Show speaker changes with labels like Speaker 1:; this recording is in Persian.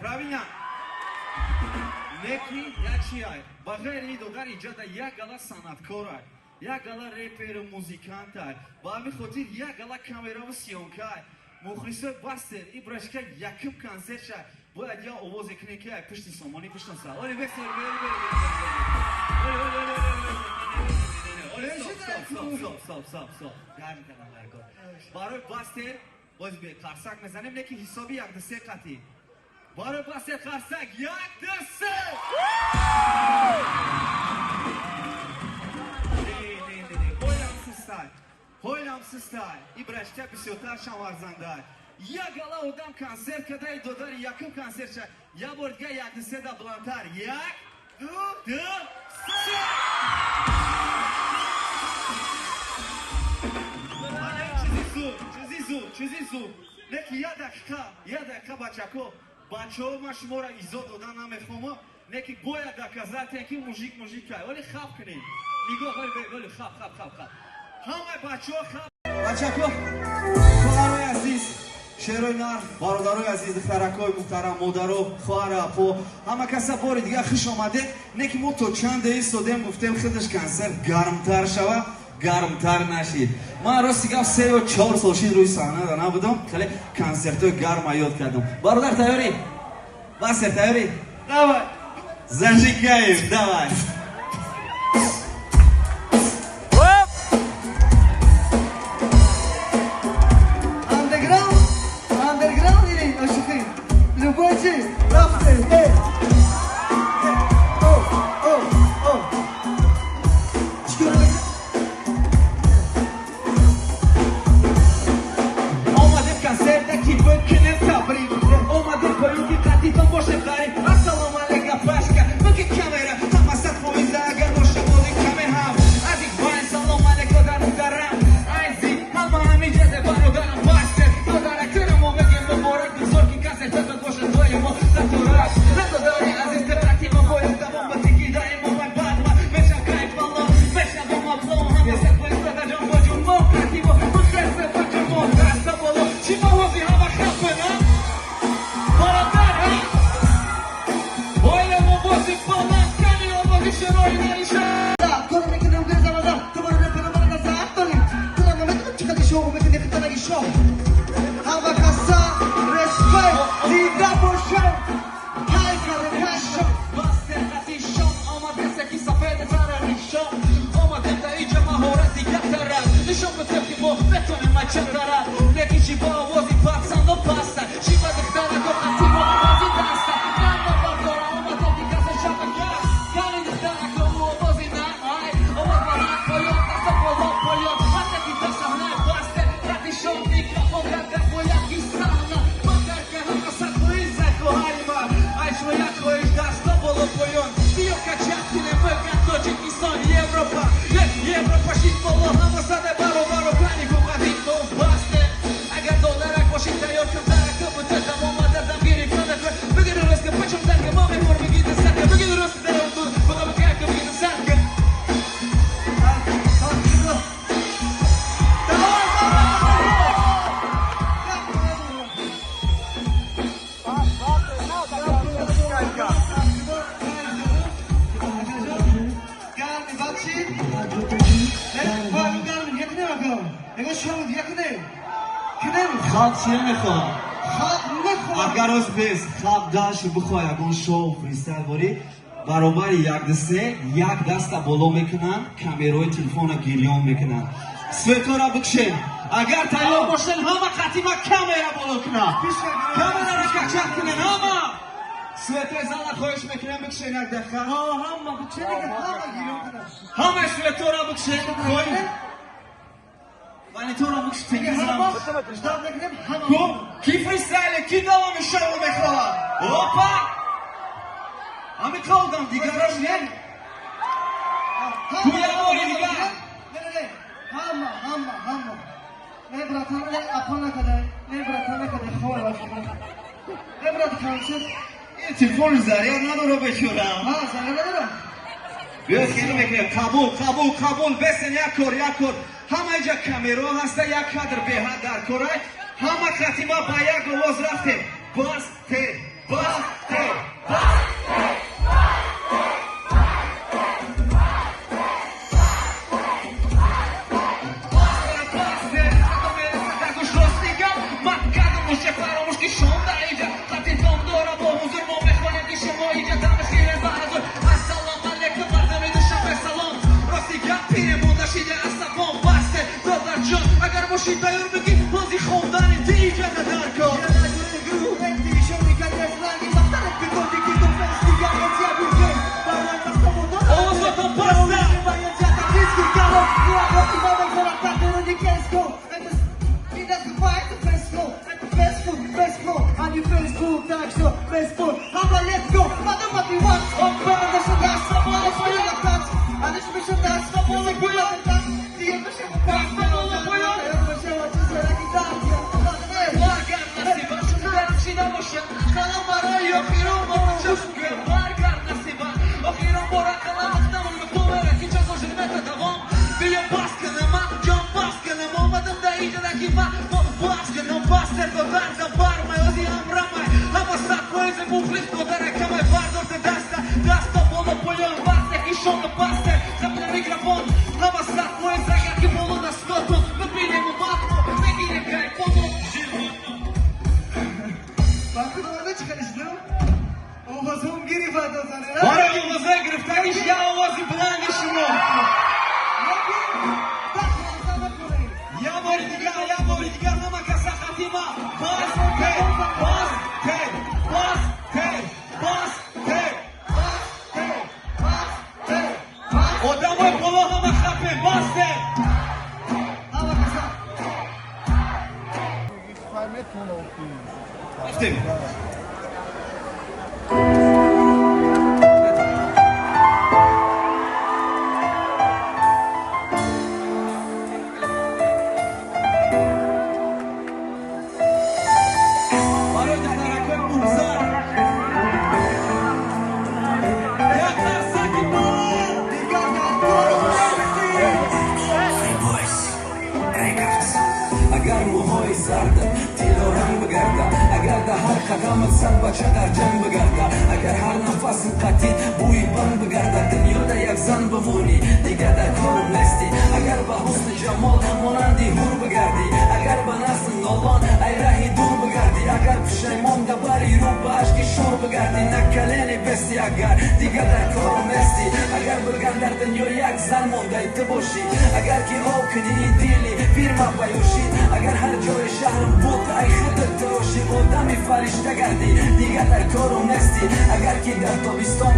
Speaker 1: Правильно? Некий ячияй. Багери додар иҷада як гала санаткорай, як гала рэперу музикантай, ба ҳамин хотир як гала камераву сиёнкай. Мухлисои бастер и брашка якум консертша бояд я овозе кунем ки ай пишти сомонӣ пиштан са. Оли бесер стоп. Гарм кардам лайкор. Барои бастер боз бе қарсак мезанем неки ҳисоби 1-2 қатӣ. Барои бастер қарсак 1-2 ҳойлам систай и брашка бисёртар шамварзандай. Як гала одам консерт кадаи додари якум консертша я бор дига 1-2 да блантар. 1-2 чизи зуд неки як дақиқа бачако бачаҳо ма шуморо изо додан намехоҳам неки бояд доказатем ки мужик кай оли хаб кунем нигоҳ оли хаб ҳамаи бачаҳо хаб бачако хоҳарои азиз шерои нар бародарои азиз духтаракои муҳтарам модаро хоҳар апо ҳама каса бори дига хуш омадед неки мо то чанд истодем гуфтем худаш консерт гармтар шава гармтар нашид. Ман рости гап 3 ё 4 сол шид рӯи саҳнада набудам. Хеле консертҳои гарма ёд кардам. Бародар тайёрӣ? Бастер тайёрӣ? Давай. Зажигаем, давай.
Speaker 2: Underground или ашиқи? Любой чиз, рафте, эй. Hava kasa, respect, liga por chão, cai, cara, caixa.
Speaker 1: خب چیه میخوام؟
Speaker 2: خواب نخواه
Speaker 1: اگر از بیز خواب داشت بخواه یکون شو فریستایل باری برابر یک دسته یک دست بالا میکنن کامیروی تلفون گیریان میکنن سویتورا بکشین اگر تیار باشن همه خطیما کامera بالا کنن کامera رو کچک کنن همه سویتر زن خواهش میکنن بکشین یک دقیقه
Speaker 2: همه چه نگه همه گیرون کنن
Speaker 1: همه سویتورا بکشین خواهی وانیتورا بکشین
Speaker 2: همه
Speaker 1: تیگیزم
Speaker 2: اشتاب نکنیم همه
Speaker 1: کو کی فریستایل کی دوام شو میخواد اوپا همه کودم دیگرش نه
Speaker 2: همه
Speaker 1: کویا دیگه
Speaker 2: نه همه نه براتان نه اپان نکده نه براتان نکده خواه باشه نه برات کانسل
Speaker 1: این تلفون زریار نداره بشورم
Speaker 2: ها زنه ندارم
Speaker 1: بیا خیلی میکنیم قبول بسن یک کار همه اینجا کامیرا هسته یک کادر به حد در کاره همه خطیما با یک آواز رفته باسته تیار بگی بازی خوندن دیگه ندار کن آوازاتون بسته برای آوازه گرفتنش یه آوازی بلند شما یه بار دیگه همه کسا خطیما باسته آدم بالا همه خطه باسته رفتیم
Speaker 3: قدمت سر بچه در جنگ بگرده اگر هر نفس قطید بوی بند بگرده دنیا در یک زن بمونی دیگه در کار نستی اگر به حسن جمال مانندی هور بگردی اگر به نسل نالان ای رهی دور بگردی اگر پشیمان دبری رو به عشق شور بگردی نکلینی بستی اگر دیگه در کار نستی اگر بگن در دنیا یک زن مونده تو باشی اگر که آب کنی دیلی فیرما بیوشی اگر هر جای شهرم بود ای خودت تراشی آدمی فرشته گردی دیگه در کارم نستی اگر که در تابستان